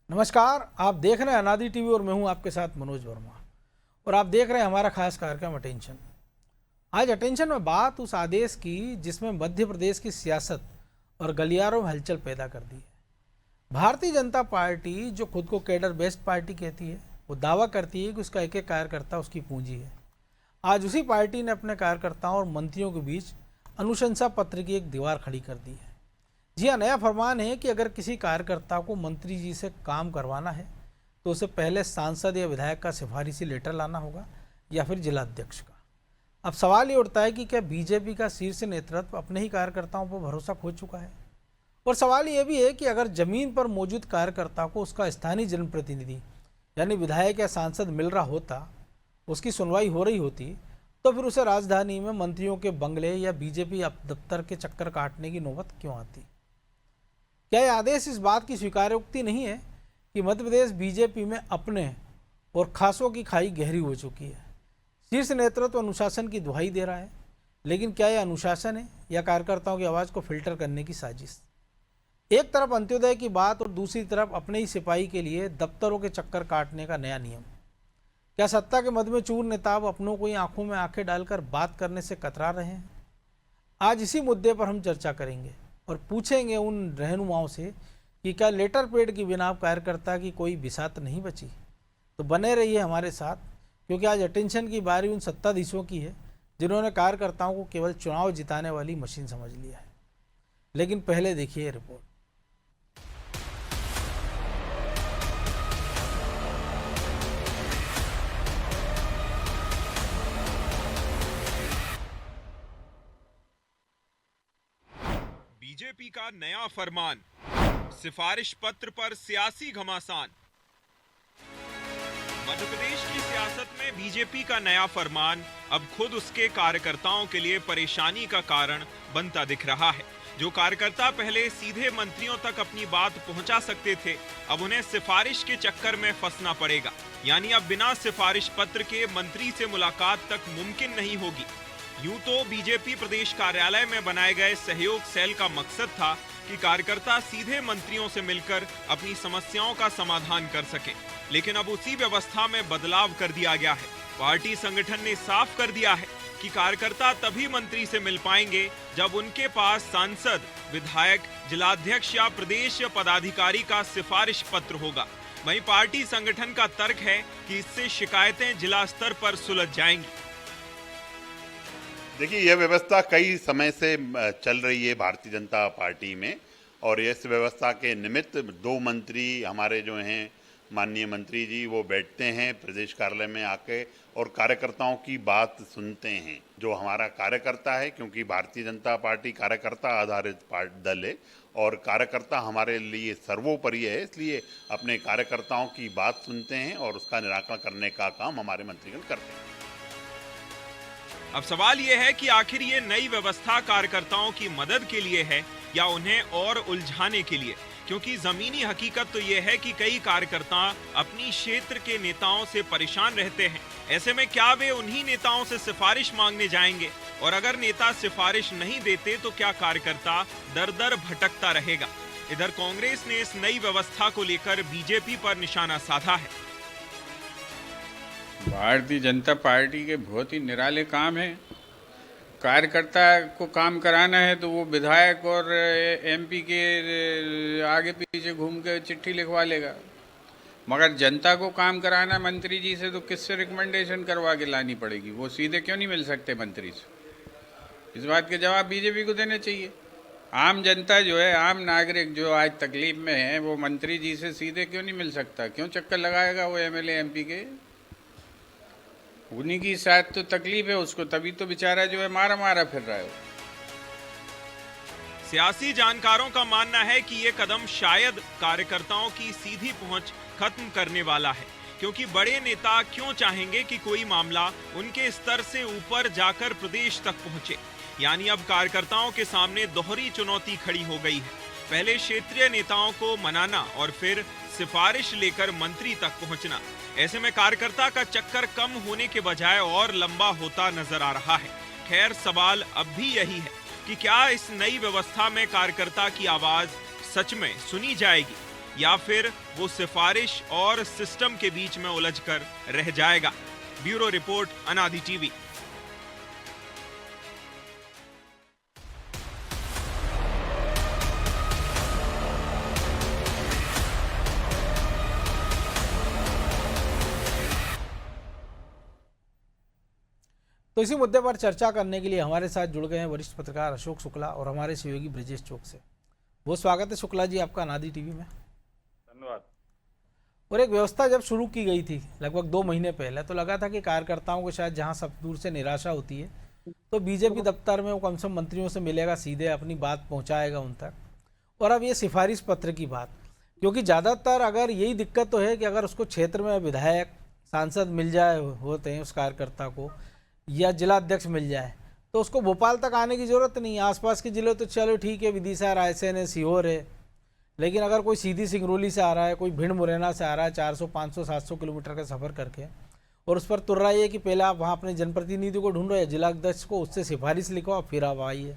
नमस्कार, आप देख रहे हैं अनादि टीवी और मैं हूं आपके साथ मनोज वर्मा। और आप देख रहे हैं हमारा खास कार्यक्रम अटेंशन। आज अटेंशन में बात उस आदेश की जिसमें मध्य प्रदेश की सियासत और गलियारों में हलचल पैदा कर दी है। भारतीय जनता पार्टी जो खुद को कैडर बेस्ड पार्टी कहती है, वो दावा करती है कि उसका एक एक कार्यकर्ता उसकी पूंजी है। आज उसी पार्टी ने अपने कार्यकर्ताओं और मंत्रियों के बीच अनुशंसा पत्र की एक दीवार खड़ी कर दी है। जी हाँ, नया फरमान है कि अगर किसी कार्यकर्ता को मंत्री जी से काम करवाना है तो उसे पहले सांसद या विधायक का सिफारिशी लेटर लाना होगा या फिर जिलाध्यक्ष का। अब सवाल ये उठता है कि क्या बीजेपी का शीर्ष नेतृत्व अपने ही कार्यकर्ताओं पर भरोसा खो चुका है? और सवाल ये भी है कि अगर जमीन पर मौजूद कार्यकर्ता को उसका स्थानीय जनप्रतिनिधि यानी विधायक या सांसद मिल रहा होता, उसकी सुनवाई हो रही होती, तो फिर उसे राजधानी में मंत्रियों के बंगले या बीजेपी दफ्तर के चक्कर काटने की नौबत क्यों आती? क्या यह आदेश इस बात की स्वीकारोक्ति नहीं है कि मध्य प्रदेश बीजेपी में अपने और खासों की खाई गहरी हो चुकी है? शीर्ष नेतृत्व अनुशासन की दुहाई दे रहा है, लेकिन क्या यह अनुशासन है या कार्यकर्ताओं की आवाज़ को फिल्टर करने की साजिश? एक तरफ अंत्योदय की बात और दूसरी तरफ अपने ही सिपाही के लिए दफ्तरों के चक्कर काटने का नया नियम। क्या सत्ता के मद में चूर नेता अपनों को ही आंखों में आंखें डालकर बात करने से कतरा रहे हैं? आज इसी मुद्दे पर हम चर्चा करेंगे और पूछेंगे उन रहनुमाओं से कि क्या लेटर पेड की बिना कार्यकर्ता की कोई बिसात नहीं बची? तो बने रहिए हमारे साथ, क्योंकि आज अटेंशन की बारी उन सत्ताधीशों की है जिन्होंने कार्यकर्ताओं को केवल चुनाव जिताने वाली मशीन समझ लिया है। लेकिन पहले देखिए ये रिपोर्ट। बीजेपी का नया फरमान, सिफारिश पत्र पर सियासी घमासान। मध्य प्रदेश की सियासत में बीजेपी का नया फरमान अब खुद उसके कार्यकर्ताओं के लिए परेशानी का कारण बनता दिख रहा है। जो कार्यकर्ता पहले सीधे मंत्रियों तक अपनी बात पहुंचा सकते थे, अब उन्हें सिफारिश के चक्कर में फंसना पड़ेगा। यानी अब बिना सिफारिश पत्र के मंत्री से मुलाकात तक मुमकिन नहीं होगी। यूं तो बीजेपी प्रदेश कार्यालय में बनाए गए सहयोग सेल का मकसद था कि कार्यकर्ता सीधे मंत्रियों से मिलकर अपनी समस्याओं का समाधान कर सके, लेकिन अब उसी व्यवस्था में बदलाव कर दिया गया है। पार्टी संगठन ने साफ कर दिया है कि कार्यकर्ता तभी मंत्री से मिल पाएंगे जब उनके पास सांसद, विधायक, जिलाध्यक्ष या प्रदेश पदाधिकारी का सिफारिश पत्र होगा। वहीं पार्टी संगठन का तर्क है कि इससे शिकायतें जिला स्तर पर सुलझ जाएंगी। देखिए, यह व्यवस्था कई समय से चल रही है भारतीय जनता पार्टी में, और इस व्यवस्था के निमित्त दो मंत्री हमारे जो हैं माननीय मंत्री जी, वो बैठते हैं प्रदेश कार्यालय में आके और कार्यकर्ताओं की बात सुनते हैं। जो हमारा कार्यकर्ता है, क्योंकि भारतीय जनता पार्टी कार्यकर्ता आधारित दल है और कार्यकर्ता हमारे लिए सर्वोपरि है, इसलिए अपने कार्यकर्ताओं की बात सुनते हैं और उसका निराकरण करने का काम हमारे मंत्रीगण करते हैं। अब सवाल यह है कि आखिर ये नई व्यवस्था कार्यकर्ताओं की मदद के लिए है या उन्हें और उलझाने के लिए? क्योंकि जमीनी हकीकत तो यह है कि कई कार्यकर्ता अपनी क्षेत्र के नेताओं से परेशान रहते हैं। ऐसे में क्या वे उन्हीं नेताओं से सिफारिश मांगने जाएंगे? और अगर नेता सिफारिश नहीं देते तो क्या कार्यकर्ता दर दर भटकता रहेगा? इधर कांग्रेस ने इस नई व्यवस्था को लेकर बीजेपी पर निशाना साधा है। भारतीय जनता पार्टी के बहुत ही निराले काम है। कार्यकर्ता को काम कराना है तो वो विधायक और एमपी के आगे पीछे घूम के चिट्ठी लिखवा लेगा, मगर जनता को काम कराना मंत्री जी से तो किससे रिकमेंडेशन करवा के लानी पड़ेगी? वो सीधे क्यों नहीं मिल सकते मंत्री से? इस बात के जवाब बीजेपी को देने चाहिए। आम जनता जो है, आम नागरिक जो आज तकलीफ में है, वो मंत्री जी से सीधे क्यों नहीं मिल सकता? क्यों चक्कर लगाएगा वो एमएलए एमपी के? उन्हीं की शायद तो तकलीफ है उसको, तभी तो बेचारा जो है मारा मारा फिर रहा है। सियासी जानकारों का मानना है कि ये कदम शायद कार्यकर्ताओं की सीधी पहुंच खत्म करने वाला है, क्योंकि बड़े नेता क्यों चाहेंगे कि कोई मामला उनके स्तर से ऊपर जाकर प्रदेश तक पहुंचे। यानी अब कार्यकर्ताओं के सामने दोहरी चुनौती खड़ी हो गई है। पहले क्षेत्रीय नेताओं को मनाना और फिर सिफारिश लेकर मंत्री तक पहुंचना। ऐसे में कार्यकर्ता का चक्कर कम होने के बजाय और लंबा होता नजर आ रहा है। खैर, सवाल अब भी यही है कि क्या इस नई व्यवस्था में कार्यकर्ता की आवाज सच में सुनी जाएगी? या फिर वो सिफारिश और सिस्टम के बीच में उलझकर रह जाएगा। ब्यूरो रिपोर्ट, अनादि टीवी। तो इसी मुद्दे पर चर्चा करने के लिए हमारे साथ जुड़ गए हैं वरिष्ठ पत्रकार अशोक शुक्ला और हमारे सहयोगी ब्रजेश चौक से। बहुत स्वागत है शुक्ला जी आपका अनादि टीवी में। धन्यवाद। और एक व्यवस्था जब शुरू की गई थी लगभग 2 महीने पहले, तो लगा था कि कार्यकर्ताओं को शायद जहां सब दूर से निराशा होती है तो बीजेपी दफ्तर में वो कम से कम मंत्रियों से मिलेगा, सीधे अपनी बात पहुंचाएगा उन तक। और अब ये सिफारिश पत्र की बात, क्योंकि ज़्यादातर अगर यही दिक्कत तो है कि अगर उसको क्षेत्र में विधायक सांसद मिल जाए होते हैं उस कार्यकर्ता को, या जिला अध्यक्ष मिल जाए, तो उसको भोपाल तक आने की ज़रूरत नहीं है। आसपास के ज़िले तो चलो ठीक है, विदिशा, रायसेन है, सीहोर है, लेकिन अगर कोई सीधी सिंगरौली से आ रहा है, कोई भिंड मुरैना से आ रहा है 400, 500, 700 किलोमीटर का सफ़र करके, और उस पर तुर्रा ये कि पहले आप वहाँ अपने जनप्रतिनिधि को ढूंढो या जिला अध्यक्ष को, उससे सिफारिश लिखो, फिर आप आइए।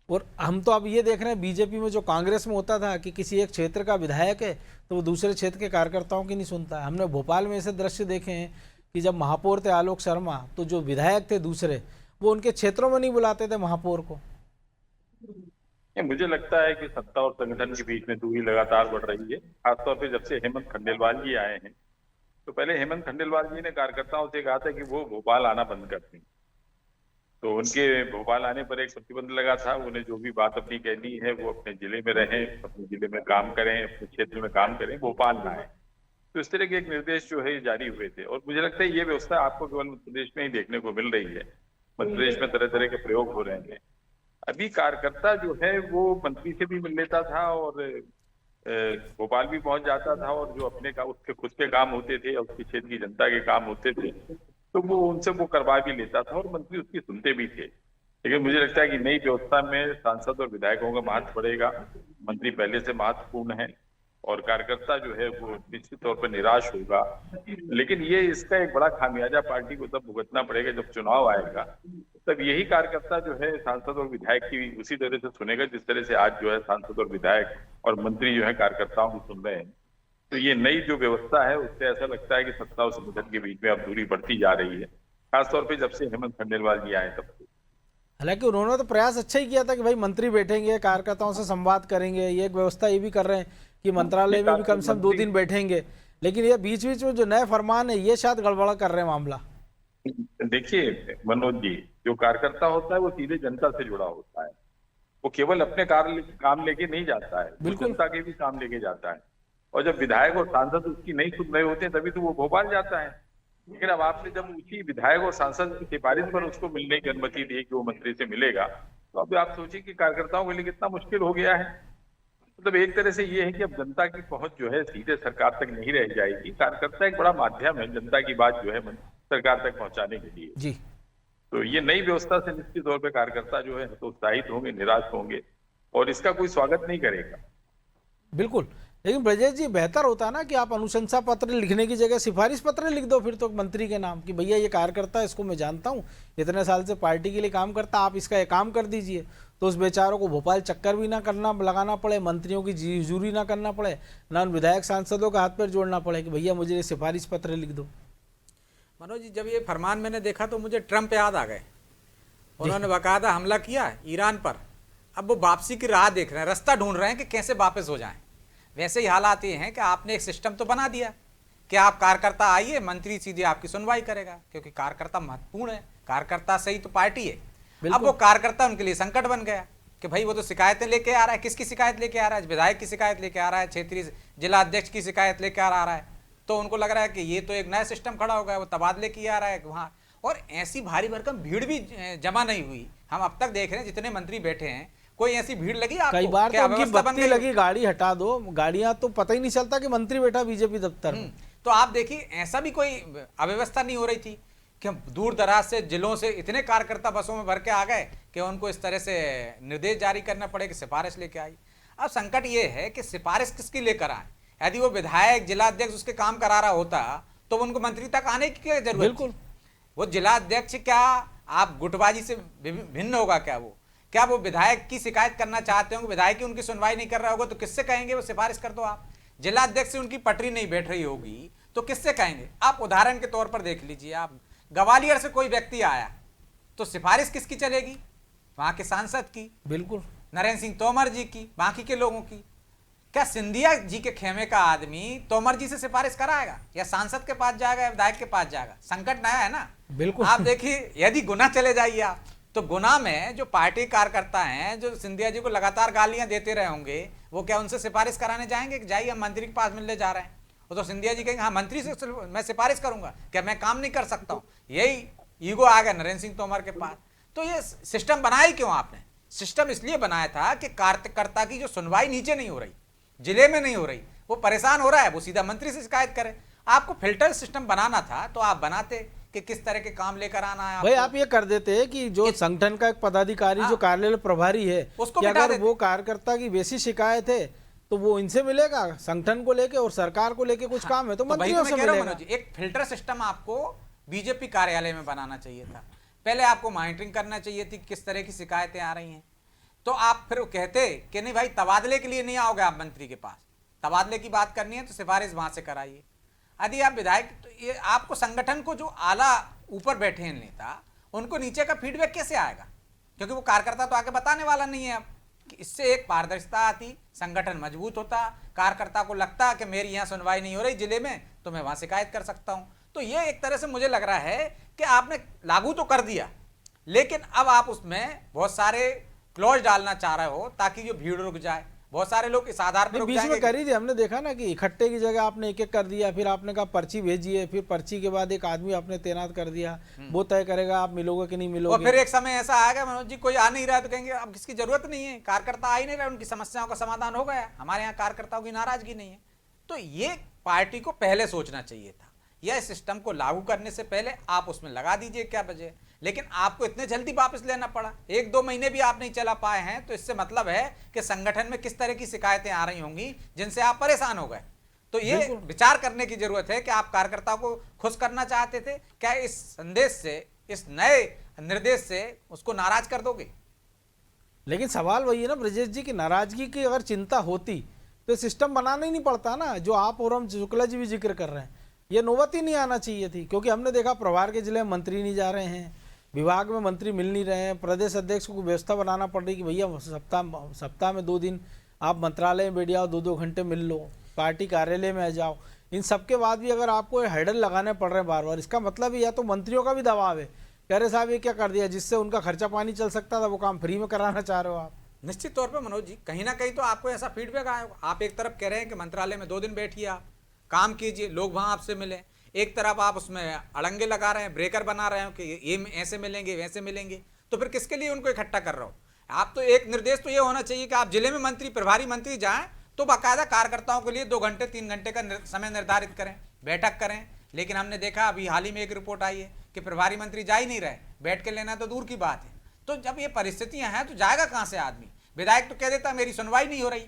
और हम तो अब ये देख रहे हैं बीजेपी में जो कांग्रेस में होता था कि किसी एक क्षेत्र का विधायक है तो वो दूसरे क्षेत्र के कार्यकर्ताओं की नहीं सुनता है। हमने भोपाल में ऐसे दृश्य देखे हैं कि जब महापौर थे आलोक शर्मा, तो जो विधायक थे दूसरे, वो उनके क्षेत्रों में नहीं बुलाते थे महापौर को। मुझे लगता है कि सत्ता और संगठन के बीच में दूरी लगातार बढ़ रही है। खासतौर पे जब से हेमंत खंडेलवाल जी आए हैं, तो पहले हेमंत खंडेलवाल जी ने कार्यकर्ताओं से कहा था कि वो भोपाल आना बंद कर दें, तो उनके भोपाल आने पर एक प्रतिबंध लगा था। उन्हें जो भी बात अपनी कहनी है वो अपने जिले में रहें, अपने जिले में काम करें, अपने क्षेत्र में काम करें, भोपाल ना आए। तो इस तरह के एक निर्देश जो है जारी हुए थे। और मुझे लगता है ये व्यवस्था आपको केवल मध्य प्रदेश में ही देखने को मिल रही है। मध्य प्रदेश में तरह तरह के प्रयोग हो रहे हैं। अभी कार्यकर्ता जो है वो मंत्री से भी मिल लेता था और भोपाल भी पहुंच जाता था, और जो अपने का उसके खुद के काम होते थे या उसके क्षेत्र की जनता के काम होते थे तो वो उनसे वो करवा भी लेता था और मंत्री उसकी सुनते भी थे। लेकिन मुझे लगता है कि नई व्यवस्था में सांसद और विधायकों का महत्व बढ़ेगा। मंत्री पहले से महत्वपूर्ण है और कार्यकर्ता जो है वो निश्चित तौर पर निराश होगा। लेकिन ये इसका एक बड़ा खामियाजा पार्टी को तब भुगतना पड़ेगा जब चुनाव आएगा। तब यही कार्यकर्ता जो है सांसद और विधायक की उसी तरह से सुनेगा जिस तरह से आज जो है सांसद और विधायक और मंत्री जो है कार्यकर्ताओं की सुन रहे हैं। तो ये नई जो व्यवस्था है उससे ऐसा लगता है कि सत्ता और संगठन के बीच में अब दूरी बढ़ती जा रही है, खासतौर पर जब से हेमंत खंडेलवाल जी आए तब से। हालांकि उन्होंने तो प्रयास अच्छा ही किया था कि भाई मंत्री बैठेंगे, कार्यकर्ताओं से संवाद करेंगे, ये एक व्यवस्था ये भी कर रहे हैं कि मंत्रालय में भी कम से कम 2 दिन बैठेंगे। लेकिन ये बीच बीच में जो नए फरमान है ये शायद गड़बड़ा कर रहे हैं मामला। देखिए मनोज जी, जो कार्यकर्ता होता है वो सीधे जनता से जुड़ा होता है। वो केवल अपने काम लेके नहीं जाता है, वो जनता के भी काम लेके जाता है। और जब विधायक और सांसद उसकी नहीं सुन रहे होते हैं तभी तो वो भोपाल जाता है। लेकिन अब आपने जब उसी विधायक और सांसद की सिफारिश पर उसको मिलने की अनुमति दी कि वो मंत्री से मिलेगा, तो अब आप सोचिए कि कार्यकर्ताओं के लिए कितना मुश्किल हो गया है। मतलब एक तरह से ये है कि अब जनता की पहुंच जो है सीधे सरकार तक नहीं रह जाएगी। कार्यकर्ता एक बड़ा माध्यम है जनता की बात जो है सरकार तक पहुंचाने के लिए जी। तो ये नई व्यवस्था से निश्चित तौर पर कार्यकर्ता जो है हतोत्साहित होंगे, निराश होंगे और इसका कोई स्वागत नहीं करेगा। बिल्कुल, लेकिन ब्रजेश जी बेहतर होता ना कि आप अनुशंसा पत्र लिखने की जगह सिफारिश पत्र लिख दो फिर तो मंत्री के नाम कि भैया ये कार्यकर्ता है, इसको मैं जानता हूँ, इतने साल से पार्टी के लिए काम करता, आप इसका एक काम कर दीजिए। तो उस बेचारों को भोपाल चक्कर भी ना करना लगाना पड़े, मंत्रियों की जीजूरी ना करना पड़े, ना उन विधायक सांसदों का हाथ पैर जोड़ना पड़े कि भैया मुझे सिफारिश पत्र लिख दो। मनोज जी, जब ये फरमान मैंने देखा तो मुझे ट्रंप याद आ गए। उन्होंने बाकायदा हमला किया ईरान पर, अब वो वापसी की राह देख रहे हैं, रास्ता ढूंढ रहे हैं कि कैसे वापस हो जाएं। वैसे ही हालात ये हैं कि आपने एक सिस्टम तो बना दिया कि आप कार्यकर्ता आइए, मंत्री सीधे आपकी सुनवाई करेगा, क्योंकि कार्यकर्ता महत्वपूर्ण है, कार्यकर्ता सही तो पार्टी है। अब वो कार्यकर्ता उनके लिए संकट बन गया कि भाई वो तो शिकायतें लेके आ रहा है। किसकी शिकायत लेके आ रहा है? विधायक की शिकायत लेके आ रहा है, क्षेत्रीय जिला अध्यक्ष की शिकायत लेके आ रहा है। तो उनको लग रहा है कि ये तो एक नया सिस्टम खड़ा हो गया, वो तबादले किए आ रहा है वहाँ। और ऐसी भारी भरकम भीड़ भी जमा नहीं हुई। हम अब तक देख रहे हैं जितने मंत्री बैठे हैं, कोई ऐसी भीड़ लगी आपको? कई बार तो उनकी बत्ती लगी, गाड़ी हटा दो, गाड़ियां तो पता ही नहीं चलता कि मंत्री बैठा बीजेपी दफ्तर में। तो आप देखिए, ऐसा भी कोई अव्यवस्था नहीं हो रही थी कि हम दूर दराज से जिलों से इतने कार्यकर्ता बसों में भर के आ गए कि उनको इस तरह से निर्देश जारी करना पड़े कि सिफारिश लेके आई। अब संकट ये है कि सिफारिश किसकी लेकर आए? यदि वो विधायक जिला अध्यक्ष उसके काम करा रहा होता तो उनको मंत्री तक आने की क्या जरूरत? बिल्कुल। वो जिला अध्यक्ष क्या आप गुटबाजी से भिन्न होगा क्या? वो क्या वो विधायक की शिकायत करना चाहते होंगे, विधायक की उनकी सुनवाई नहीं कर रहा होगा तो किससे कहेंगे वो सिफारिश कर दो आप? जिला अध्यक्ष से उनकी पटरी नहीं बैठ रही होगी तो किससे कहेंगे? आप उदाहरण के तौर पर देख लीजिए, आप ग्वालियर से कोई व्यक्ति आया तो सिफारिश किसकी चलेगी? वहां के सांसद की, बिल्कुल नरेंद्र सिंह तोमर जी की, बाकी के लोगों की। क्या सिंधिया जी के खेमे का आदमी तोमर जी से सिफारिश कराएगा या सांसद के पास जाएगा या विधायक के पास जाएगा? संकट नया है ना। बिल्कुल। आप देखिए, यदि गुना चले जाइए आप, तो गुना में जो पार्टी कार्यकर्ता हैं जो सिंधिया जी को लगातार गालियां देते रहे होंगे, वो क्या उनसे सिफारिश कराने जाएंगे कि जाइए हम मंत्री के पास मिलने जा रहे हैं? वो तो सिंधिया जी कहेंगे हाँ मंत्री से मैं सिफारिश करूंगा, क्या मैं काम नहीं कर सकता हूं? यही ईगो आ गया नरेंद्र सिंह तोमर के पास। तो ये सिस्टम बनाया ही क्यों आपने? सिस्टम इसलिए बनाया था कि कार्यकर्ता की जो सुनवाई नीचे नहीं हो रही, जिले में नहीं हो रही, वो परेशान हो रहा है, वो सीधा मंत्री से शिकायत करे। आपको फिल्टर सिस्टम बनाना था तो आप बनाते कि किस तरह के काम लेकर आना है भाई। आप ये कर देते हैं कि जो संगठन का एक पदाधिकारी जो कार्यालय प्रभारी है, उसको कि बिठा अगर देते। वो कार्यकर्ता की वैसी शिकायत है तो वो इनसे मिलेगा, संगठन को लेके और सरकार को लेके कुछ काम है तो वही मंत्रियों मैं से कह रहा हूं मिलेगा। मनोज जी, एक फिल्टर सिस्टम आपको बीजेपी कार्यालय में बनाना चाहिए था। पहले आपको मॉनिटरिंग करना चाहिए थी किस तरह की शिकायतें आ रही हैं, तो आप फिर कहते कि नहीं भाई तबादले के लिए नहीं आओगे आप मंत्री के पास, तबादले की बात करनी है तो सिफारिश वहां से कराइए। यदि आप विधायक, तो ये आपको संगठन को जो आला ऊपर बैठे हैं नेता, उनको नीचे का फीडबैक कैसे आएगा? क्योंकि वो कार्यकर्ता तो आके बताने वाला नहीं है अब कि इससे एक पारदर्शिता आती, संगठन मजबूत होता, कार्यकर्ता को लगता कि मेरी यहाँ सुनवाई नहीं हो रही जिले में तो मैं वहां शिकायत कर सकता हूं। तो ये एक तरह से मुझे लग रहा है कि आपने लागू तो कर दिया, लेकिन अब आप उसमें बहुत सारे क्लॉज डालना चाह रहे हो ताकि जो भीड़ रुक जाए। बहुत सारे लोग इस आधार पर रुक बीच में जाएंगे। कर ही दिया, हमने देखा ना कि इकट्ठे की जगह आपने एक एक कर दिया, फिर आपने कहा पर्ची भेजिए, फिर पर्ची के बाद एक आदमी आपने तैनात कर दिया, वो तय करेगा आप मिलोगे कि नहीं और मिलोगे। फिर एक समय ऐसा आएगा मनोज जी, कोई आ नहीं रहा है तो कहेंगे अब किसकी जरूरत नहीं है, कार्यकर्ता आ ही नहीं रहा, उनकी समस्याओं का समाधान हो गया, हमारे यहाँ कार्यकर्ताओं की नाराजगी नहीं है। तो ये पार्टी को पहले सोचना चाहिए था, यह सिस्टम को लागू करने से पहले आप उसमें लगा दीजिए क्या वजह, लेकिन आपको इतने जल्दी वापस लेना पड़ा। 1-2 महीने भी आप नहीं चला पाए हैं, तो इससे मतलब है कि संगठन में किस तरह की शिकायतें आ रही होंगी जिनसे आप परेशान हो गए। तो ये विचार करने की जरूरत है कि आप कार्यकर्ताओं को खुश करना चाहते थे, क्या इस संदेश से, इस नए निर्देश से उसको नाराज कर दोगे? लेकिन सवाल वही है ना ब्रजेश जी की, नाराजगी की अगर चिंता होती तो सिस्टम बनाना ही नहीं पड़ता ना, जो आप और हम शुक्ला जी भी जिक्र कर रहे हैं। ये नौबत ही नहीं आना चाहिए थी, क्योंकि हमने देखा प्रभार के जिले में मंत्री नहीं जा रहे हैं, विभाग में मंत्री मिल नहीं रहे हैं, प्रदेश अध्यक्ष को व्यवस्था बनाना पड़ रही कि भैया सप्ताह में 2 दिन आप मंत्रालय में बैठ जाओ, 2-2 घंटे मिल लो, पार्टी कार्यालय में आ जाओ। इन सब के बाद भी अगर आपको हैडल लगाने पड़ रहे हैं बार बार, इसका मतलब या तो मंत्रियों का भी दबाव है कि अरे साहब ये क्या कर दिया, जिससे उनका खर्चा पानी चल सकता था वो काम फ्री में कराना चाह रहे हो आप। निश्चित तौर पर मनोज जी, कहीं ना कहीं तो आपको ऐसा फीडबैक आया होगा। आप एक तरफ कह रहे हैं कि मंत्रालय में 2 दिन बैठिए, आप काम कीजिए, लोग वहां आपसे मिले, एक तरफ आप उसमें अड़ंगे लगा रहे हैं, ब्रेकर बना रहे हो कि ये ऐसे मिलेंगे वैसे मिलेंगे, तो फिर किसके लिए उनको इकट्ठा कर रहे हो? आप तो एक निर्देश तो ये होना चाहिए कि आप जिले में मंत्री, प्रभारी मंत्री जाएं तो बाकायदा कार्यकर्ताओं के लिए 2 घंटे 3 घंटे का समय निर्धारित करें, बैठक करें। लेकिन हमने देखा अभी हाल ही में एक रिपोर्ट आई है कि प्रभारी मंत्री जा ही नहीं रहे, बैठ के लेना तो दूर की बात है। तो जब ये परिस्थितियां हैं तो जाएगा कहां से आदमी? विधायक तो कह देता मेरी सुनवाई नहीं हो रही,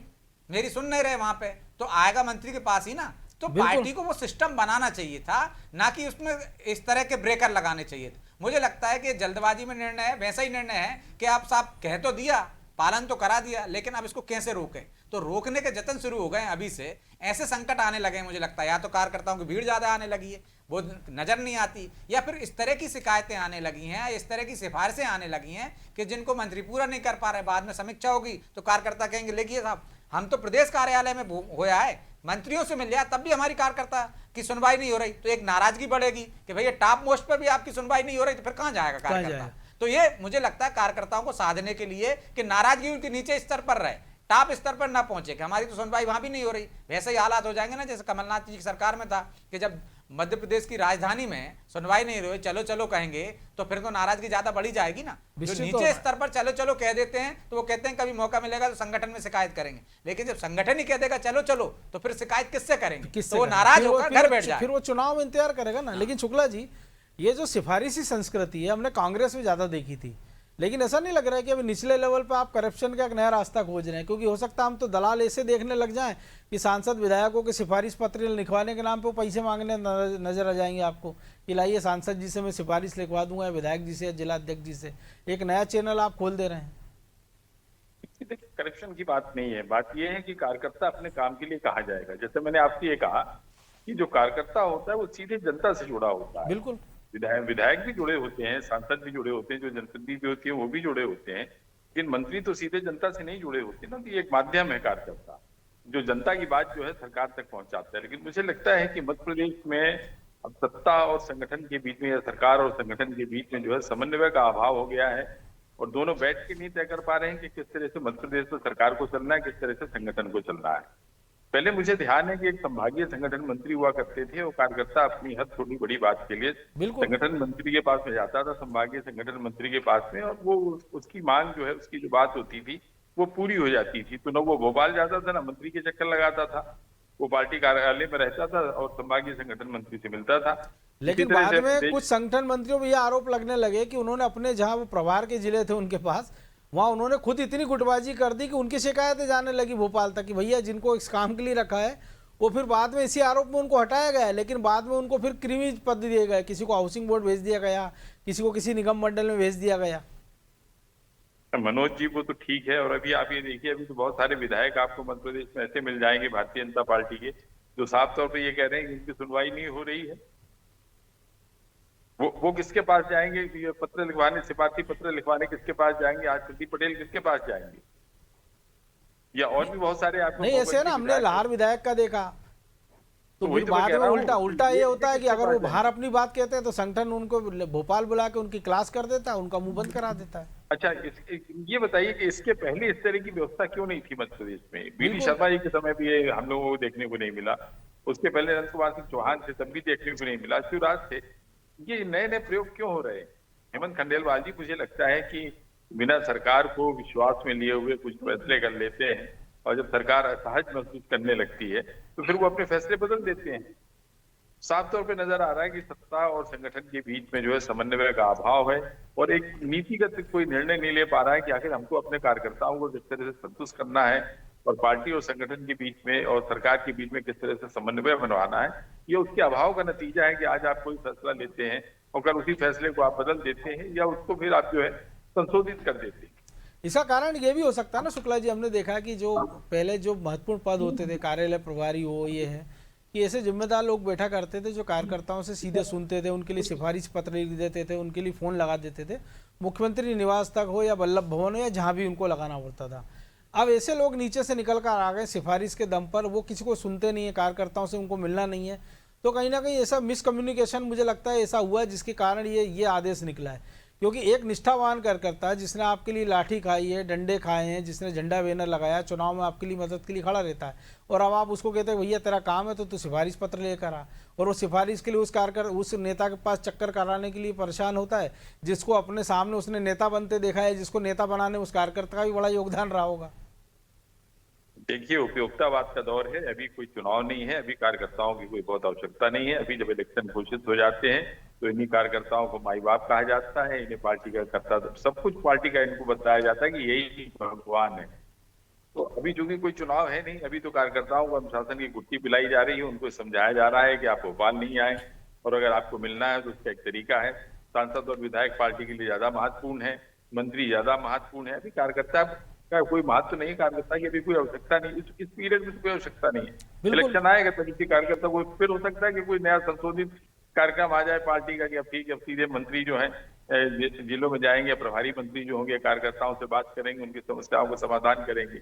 मेरी सुन नहीं रहे वहां पे, तो आएगा मंत्री के पास ही ना। तो पार्टी को वो सिस्टम बनाना चाहिए था, ना कि उसमें इस तरह के ब्रेकर लगाने चाहिए थे। मुझे लगता है कि जल्दबाजी में निर्णय है, वैसा ही निर्णय है कि आप साहब कह तो दिया, पालन तो करा दिया, लेकिन अब इसको कैसे रोकें, तो रोकने के जतन शुरू हो गए अभी से। ऐसे संकट आने लगे मुझे लगता है, या तो कार्यकर्ताओं की भीड़ ज्यादा आने लगी है, वो नजर नहीं आती, या फिर इस तरह की शिकायतें आने लगी हैं, इस तरह की सिफारिशें आने लगी हैं कि जिनको मंत्री पूरा नहीं कर पा रहे। बाद में समीक्षा होगी तो कार्यकर्ता कहेंगे देखिए साहब हम तो प्रदेश कार्यालय में होया है, मंत्रियों से मिल लिया, तब भी हमारी कार्यकर्ता की सुनवाई नहीं हो रही, तो एक नाराजगी बढ़ेगी कि भैया टॉप मोस्ट पर भी आपकी सुनवाई नहीं हो रही, तो फिर कहां जाएगा कार्यकर्ता? तो ये मुझे लगता है कार्यकर्ताओं को साधने के लिए कि नाराजगी उनके नीचे स्तर पर रहे, टॉप स्तर पर ना पहुंचे कि हमारी तो सुनवाई वहां भी नहीं हो रही। वैसे ही हालात हो जाएंगे ना जैसे कमलनाथ जी की सरकार में था कि जब मध्य प्रदेश की राजधानी में सुनवाई नहीं रही, चलो चलो कहेंगे तो फिर तो नाराजगी ज्यादा बढ़ी जाएगी ना। जो नीचे स्तर पर चलो चलो कह देते हैं तो वो कहते हैं कभी मौका मिलेगा तो संगठन में शिकायत करेंगे, लेकिन जब संगठन ही कह देगा चलो चलो तो फिर शिकायत किससे करेंगे? तो वो नाराज होकर घर बैठ जाए, फिर वो चुनाव में इंतजार करेगा ना। लेकिन शुक्ला जी, ये जो सिफारिशी संस्कृति है हमने कांग्रेस में ज्यादा देखी थी, लेकिन ऐसा नहीं लग रहा है कि अभी निचले लेवल पर आप करप्शन का एक नया रास्ता खोज रहे हैं, क्योंकि हो सकता है हम तो दलाल ऐसे देखने लग जाएं कि सांसद विधायकों के सिफारिश पत्र लिखवाने के नाम पे पैसे मांगने नजर आ जाएंगे आपको कि लाइए सांसद जी से मैं सिफारिश लिखवा दूंगा, विधायक जी से या जिला अध्यक्ष जी से। एक नया चैनल आप खोल दे रहे हैं। देखिए, करप्शन की बात नहीं है। बात यह है कि कार्यकर्ता अपने काम के लिए कहा जाएगा। जैसे मैंने आपसे ये कहा कि जो कार्यकर्ता होता है वो सीधे जनता से जुड़ा होता है। बिल्कुल। विधायक भी जुड़े होते हैं, सांसद भी जुड़े होते हैं, जो जनप्रतिनिधि भी होती है वो भी जुड़े होते हैं, लेकिन मंत्री तो सीधे जनता से नहीं जुड़े होते ना। तो ये एक माध्यम है कार्यकर्ता, जो जनता की बात जो है सरकार तक पहुंचाता है। लेकिन मुझे लगता है कि मध्य प्रदेश में अब सत्ता और संगठन के बीच में, या सरकार और संगठन के बीच में जो है समन्वय का अभाव हो गया है, और दोनों बैठ के नहीं तय कर पा रहे हैं कि किस तरह से मध्य प्रदेश में सरकार को चलना है, किस तरह से संगठन को चलना है। पहले मुझे ध्यान है कि एक संभागीय संगठन मंत्री हुआ करते थे, और कार्यकर्ता अपनी हद छोटी बड़ी बात के लिए बिल्कुल। संगठन मंत्री के पास में जाता था, संभागीय संगठन मंत्री के पास में, और वो उसकी मांग जो है, उसकी जो बात होती थी वो पूरी हो जाती थी। तो न वो भोपाल जाता था, ना मंत्री के चक्कर लगाता था, वो पार्टी कार्यालय में रहता था और संभागीय संगठन मंत्री से मिलता था। लेकिन बाद में कुछ संगठन मंत्रियों पर यह आरोप लगने लगे कि उन्होंने अपने जहां वो प्रभार के जिले थे उनके पास, वहां उन्होंने खुद इतनी गुटबाजी कर दी कि उनकी शिकायतें जाने लगी भोपाल तक कि भैया जिनको इस काम के लिए रखा है, वो फिर बाद में इसी आरोप में उनको हटाया गया। लेकिन बाद में उनको फिर क्रीमी पद दिए गए, किसी को हाउसिंग बोर्ड भेज दिया गया, किसी को किसी निगम मंडल में भेज दिया गया। मनोज जी, वो तो ठीक है। और अभी आप ये देखिए, अभी तो बहुत सारे विधायक आपको मध्य प्रदेश में ऐसे मिल जाएंगे भारतीय जनता पार्टी के, जो साफ तौर पे ये कह रहे हैं कि इनकी सुनवाई नहीं हो रही है। वो किसके पास जाएंगे? ये पत्र लिखवाने, सिफारती पत्र लिखवाने किसके पास जाएंगे? आज प्रदीप पटेल किसके पास जाएंगे? या और भी बहुत सारे आपको नहीं, ऐसे है ना, हमने लाहौर विधायक का देखा, तो वही फिर तो मैं बाद कह में रहा हूँ, उल्टा ये होता है कि किसके अगर पास वो जाएंगे? बाहर अपनी बात कहते हैं तो संगठन उनको भोपाल बुला के उनकी क्लास कर देता है, उनका मुंह बंद करा देता है। अच्छा, ये बताइए कि इसके पहले इस तरह की व्यवस्था क्यों नहीं थी मध्य प्रदेश में? बीडी बिल्कुल। शर्मा जी के समय भी ये हम लोगों को देखने को नहीं मिला, उसके पहले नंद कुमार सिंह चौहान थे, तब भी देखने को नहीं मिला, शिवराज थे। ये नए नए प्रयोग क्यों हो रहे हैं? हेमंत खंडेलवाल जी, मुझे लगता है कि बिना सरकार को विश्वास में लिए हुए कुछ फैसले कर लेते हैं, और जब सरकार असहज महसूस करने लगती है तो फिर वो अपने फैसले बदल देते हैं। साफ तौर पे नजर आ रहा है कि सत्ता और संगठन के बीच में जो है समन्वय का अभाव है, और एक नीतिगत कोई निर्णय नहीं ले पा रहा है कि आखिर हमको अपने कार्यकर्ताओं को किस तरह से संतुष्ट करना है, और पार्टी और संगठन के बीच में और सरकार के बीच में किस तरह से समन्वय बनवाना है। ये उसके अभाव का नतीजा है कि आज आप कोई फैसला लेते हैं और कल उसी फैसले को आप बदल देते हैं, या उसको फिर आप जो है संशोधित कर देते हैं। इसका कारण ये भी हो सकता है ना शुक्ला जी, हमने देखा कि जो पहले जो महत्वपूर्ण पद होते थे, कार्यालय प्रभारी हो, ये है कि ऐसे जिम्मेदार लोग बैठा करते थे जो कार्यकर्ताओं से सीधे सुनते थे, उनके लिए सिफारिश पत्र लिख देते थे, उनके लिए फ़ोन लगा देते थे, मुख्यमंत्री निवास तक हो या वल्लभ भवन हो या जहाँ भी उनको लगाना पड़ता था। अब ऐसे लोग नीचे से निकल कर आ गए सिफारिश के दम पर, वो किसी को सुनते नहीं है, कार्यकर्ताओं से उनको मिलना नहीं है। तो कहीं ना कहीं ऐसा मिसकम्युनिकेशन मुझे लगता है ऐसा हुआ है, जिसके कारण ये आदेश निकला है। क्योंकि एक निष्ठावान कार्यकर्ता जिसने आपके लिए लाठी खाई है, डंडे खाए हैं, जिसने झंडा बैनर लगाया, चुनाव में आपके लिए मदद के लिए खड़ा रहता है, और अब आप उसको कहते हैं भैया तेरा काम है तो तू सिफारिश पत्र लेकर आ, और वो सिफारिश के लिए उस नेता के पास चक्कर कराने के लिए परेशान होता है, जिसको अपने सामने उसने नेता बनते देखा है, जिसको नेता बनाने उस कार्यकर्ता का भी बड़ा योगदान रहा होगा। देखिए, उपयोगितावाद का दौर है, अभी कोई चुनाव नहीं है, अभी कार्यकर्ताओं की कोई बहुत आवश्यकता नहीं है। अभी जब इलेक्शन घोषित हो जाते हैं तो इन्हीं कार्यकर्ताओं को माई बाप कहा जाता है, इन्हें पार्टी का करता, सब कुछ पार्टी का इनको बताया जाता है कि यही भगवान है। तो अभी चूंकि कोई चुनाव है नहीं, अभी तो कार्यकर्ताओं को अनुशासन की गुत्थी पिलाई जा रही है, उनको समझाया जा रहा है कि आप भोपाल नहीं आए, और अगर आपको मिलना है तो उसका एक तरीका है। सांसद और विधायक पार्टी के लिए ज्यादा महत्वपूर्ण है, मंत्री ज्यादा महत्वपूर्ण है। अभी कार्यकर्ता का कोई महत्व नहीं, कार्यकर्ता की अभी कोई आवश्यकता नहीं, इस पीरियड में कोई आवश्यकता नहीं है। इलेक्शन आएगा तब किसी कार्यकर्ता को फिर हो सकता है कि कोई नया संशोधित कार्यक्रम आ जाए पार्टी का कि अब ठीक है, अब सीधे मंत्री जो है जिलों में जाएंगे, प्रभारी मंत्री जो होंगे कार्यकर्ताओं से बात करेंगे, उनकी समस्याओं का समाधान करेंगे।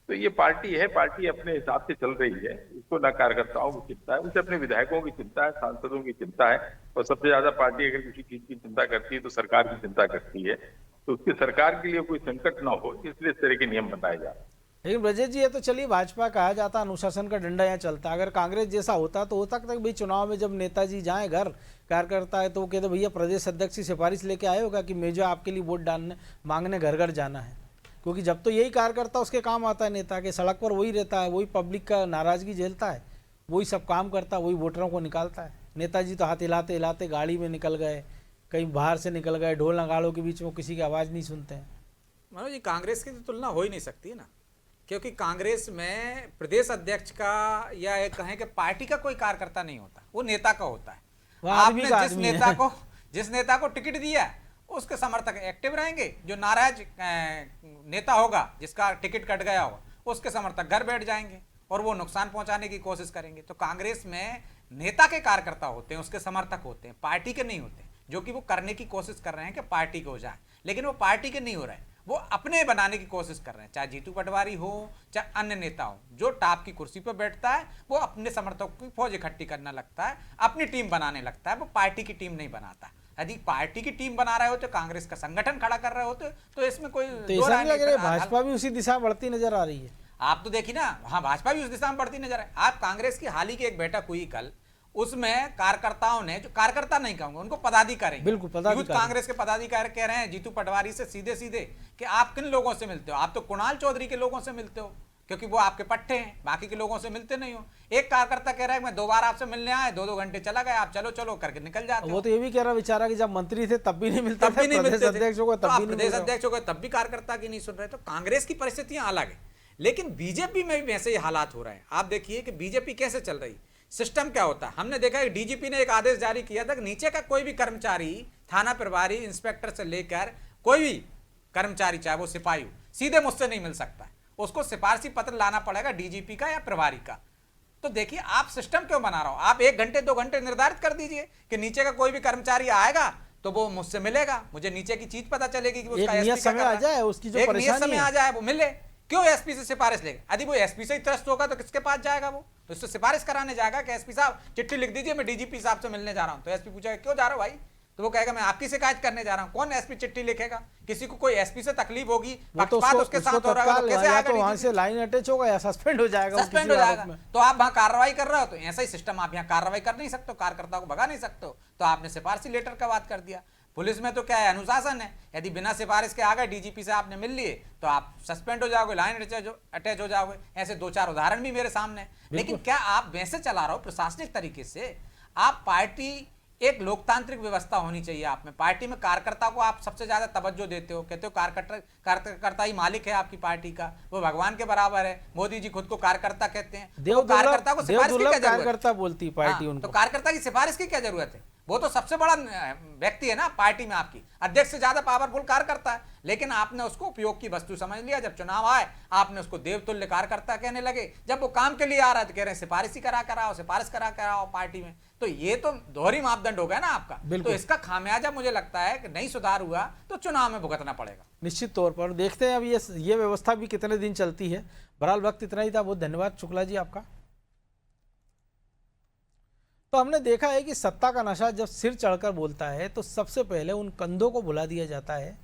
तो ये पार्टी है, पार्टी अपने हिसाब से चल रही है, उसको न कार्यकर्ताओं की चिंता है, उसे अपने विधायकों की चिंता है, सांसदों की चिंता है, और सबसे ज्यादा पार्टी अगर किसी चीज की चिंता करती है तो सरकार की चिंता करती है। तो उसकी सरकार के लिए कोई संकट ना हो, इसलिए इस तरह के नियम बनाए जा रहे हैं। लेकिन ब्रजेश जी, ये तो चलिए भाजपा कहा जाता, अनुशासन का डंडा यहाँ चलता। अगर कांग्रेस जैसा होता तो होता कि भाई चुनाव में जब नेताजी जाए घर कार्यकर्ता है तो वो कहते भैया प्रदेश अध्यक्ष की सिफारिश लेके आए होगा कि मैं जो आपके लिए वोट डालने मांगने घर घर जाना है। क्योंकि जब तो यही कार्यकर्ता उसके काम आता है, नेता के सड़क पर वही रहता है, वही पब्लिक का नाराजगी झेलता है, वही सब काम करता है, वही वोटरों को निकालता है। नेताजी तो हाथ हिलाते हिलाते गाड़ी में निकल गए, कहीं बाहर से निकल गए, ढोल नगाड़ों के बीच में किसी की आवाज़ नहीं सुनते हैं। मनोज जी, कांग्रेस की तो तुलना हो ही नहीं सकती ना, क्योंकि कांग्रेस में प्रदेश अध्यक्ष का या कहें कि पार्टी का कोई कार्यकर्ता नहीं होता, वो नेता का होता है। आपने जिस नेता को टिकट दिया उसके समर्थक एक्टिव रहेंगे, जो नाराज नेता होगा जिसका टिकट कट गया होगा उसके समर्थक घर बैठ जाएंगे और वो नुकसान पहुंचाने की कोशिश करेंगे। तो कांग्रेस में नेता के कार्यकर्ता होते हैं, उसके समर्थक होते हैं, पार्टी के नहीं होते, जो कि वो करने की कोशिश कर रहे हैं कि पार्टी के हो जाए, लेकिन वो पार्टी के नहीं हो रहे हैं, वो अपने बनाने की कोशिश कर रहे हैं। चाहे जीतू पटवारी हो चाहे अन्य नेता हो, जो टॉप की कुर्सी पर बैठता है वो अपने समर्थकों की फौज इकट्ठी करना लगता है, अपनी टीम बनाने लगता है, वो पार्टी की टीम नहीं बनाता। यदि पार्टी की टीम बना रहे होते, कांग्रेस का संगठन खड़ा कर रहे होते, तो इसमें कोई तो ऐसा नहीं लग रहा है भाजपा भी उसी दिशा में बढ़ती नजर आ रही है? आप तो देखिए ना, हाँ भाजपा भी उस दिशा में बढ़ती नजर है। आप कांग्रेस की हाल ही की एक बैठक हुई कल, उसमें कार्यकर्ताओं ने, जो कार्यकर्ता नहीं कहूंगा उनको पदाधिकारी, बिल्कुल पदाधिकारी, कांग्रेस के पदाधिकारी कह रहे हैं जीतू पटवारी से सीधे सीधे कि आप किन लोगों से मिलते हो? आप तो कुणाल चौधरी के लोगों से मिलते हो, क्योंकि वो आपके पट्टे हैं, बाकी के लोगों से मिलते नहीं हो। एक कार्यकर्ता कह रहा है मैं 2 बार आपसे मिलने आया, 2-2 घंटे चला गया, आप चलो चलो करके निकल जाते हो। वो तो ये भी कह रहा बेचारा कि जब मंत्री थे तब भी नहीं मिलता, तब भी नहीं मिलते, प्रदेश अध्यक्षों को तब भी नहीं, प्रदेश अध्यक्षों को तब भी कार्यकर्ता की नहीं सुन रहे। तो कांग्रेस की परिस्थितियां अलग है, लेकिन बीजेपी में भी वैसे ही हालात हो रहे हैं। आप देखिए कि बीजेपी कैसे चल रही, सिस्टम क्या होता है। हमने देखा है डीजीपी ने एक आदेश जारी किया था कि नीचे का कोई भी कर्मचारी, थाना प्रभारी, इंस्पेक्टर से लेकर कोई भी कर्मचारी, चाहे वो सिपाही हो, सीधे मुझसे नहीं मिल सकता है, उसको सिफारिशी पत्र लाना पड़ेगा डीजीपी का या प्रभारी का। तो देखिए आप सिस्टम क्यों बना रहा हो? आप 1 घंटे 2 घंटे निर्धारित कर दीजिए कि नीचे का कोई भी कर्मचारी आएगा तो वो मुझसे मिलेगा, मुझे नीचे की चीज पता चलेगी कि उसका नियत समय आ जाए, उसकी जो परेशानी आ जाए वो मिले। क्यों एसपी से सिफारिश लेगा? यदि वो एसपी से ही त्रस्त होगा तो किसके पास जाएगा? वो तो उससे सिफारिश कराने जाएगा कि एसपी साहब चिट्ठी लिख दीजिए, मैं डीजीपी साहब से मिलने जा रहा हूं। तो एसपी पूछेगा क्यों जा रहा हो भाई? तो वो कहेगा मैं आपकी शिकायत करने जा रहा हूं। कौन एसपी चिट्ठी लिखेगा? किसी को कोई एसपी से तकलीफ होगी, पक्षपात उसके साथ हो रहा है, तो कैसे आएगा? वहां से लाइन अटैच होगा या सस्पेंड हो जाएगा, सस्पेंड हो जाएगा। तो आप वहां कार्रवाई कर रहे हो, तो ऐसा ही सिस्टम आप यहाँ कार्रवाई कर नहीं सकते, कार्यकर्ता को भगा नहीं सकते हो। तो आपने सिफारिशी लेटर का बात कर दिया। पुलिस में तो क्या है, अनुशासन है। यदि बिना सिफारिश के आ गए, डीजीपी से आपने मिल लिए, तो आप सस्पेंड हो जाओगे, लाइन अटैच हो जाओगे। ऐसे 2-4 उदाहरण भी मेरे सामने है। लेकिन क्या आप वैसे चला रहे हो प्रशासनिक तरीके से? आप पार्टी, एक लोकतांत्रिक व्यवस्था होनी चाहिए आप में। पार्टी में कार्यकर्ता को आप सबसे ज्यादा तवज्जो देते हो, कहते हो कार्यकर्ता ही मालिक है आपकी पार्टी का, वो भगवान के बराबर है। मोदी जी खुद को कार्यकर्ता कहते हैं, तो कार्यकर्ता को सिफारिश की क्या जरूरत है? कार्यकर्ता बोलती पार्टी उनको, तो कार्यकर्ता की सिफारिश की क्या जरूरत है? वो तो सबसे बड़ा व्यक्ति है ना पार्टी में, आपकी अध्यक्ष से ज्यादा पावरफुल कार्यकर्ता है। लेकिन आपने उसको उपयोग की वस्तु समझ लिया। जब चुनाव आए, आपने उसको देवतुल्य कार्यकर्ता कहने लगे। जब वो काम के लिए आ रहा है तो कह रहे हैं सिफारिश करा कर आओ, सिफारिश करा कर आओ पार्टी में। तो ये तो दोहरी मापदंड हो गया ना आपका। तो इसका खामियाजा मुझे लगता है कि नहीं सुधार हुआ तो चुनाव में भुगतना पड़ेगा निश्चित तौर पर। देखते हैं अब ये व्यवस्था भी कितने दिन चलती है। बहरहाल वक्त इतना ही था। बहुत धन्यवाद शुक्ला जी आपका। तो हमने देखा है कि सत्ता का नशा जब सिर चढ़कर बोलता है तो सबसे पहले उन कंधों को भुला दिया जाता है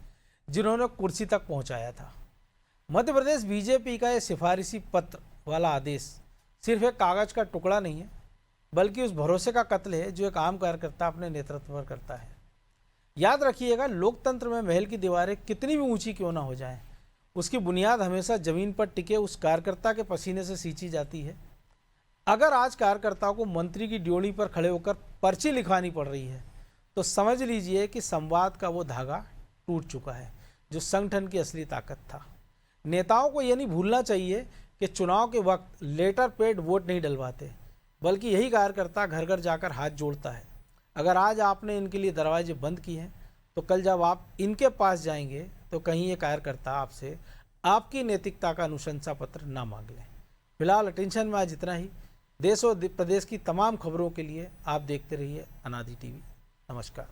जिन्होंने कुर्सी तक पहुंचाया था। मध्य प्रदेश बीजेपी का यह सिफारिशी पत्र वाला आदेश सिर्फ एक कागज का टुकड़ा नहीं है, बल्कि उस भरोसे का कत्ल है जो एक आम कार्यकर्ता अपने नेतृत्व पर करता है। याद रखिएगा, लोकतंत्र में महल की दीवारें कितनी भी ऊंची क्यों ना हो जाएं, उसकी बुनियाद हमेशा जमीन पर टिके उस कार्यकर्ता के पसीने से सींची जाती है। अगर आज कार्यकर्ताओं को मंत्री की ड्योढ़ी पर खड़े होकर पर्ची लिखवानी पड़ रही है तो समझ लीजिए कि संवाद का वो धागा टूट चुका है जो संगठन की असली ताकत था। नेताओं को यह नहीं भूलना चाहिए कि चुनाव के वक्त लेटर पेड वोट नहीं डलवाते, बल्कि यही कार्यकर्ता घर घर जाकर हाथ जोड़ता है। अगर आज आपने इनके लिए दरवाजे बंद किए हैं तो कल जब आप इनके पास जाएंगे तो कहीं ये कार्यकर्ता आपसे आपकी नैतिकता का अनुशंसा पत्र ना मांग लें। फिलहाल अटेंशन में आज इतना ही। देश और प्रदेश की तमाम खबरों के लिए आप देखते रहिए अनादि टीवी। नमस्कार।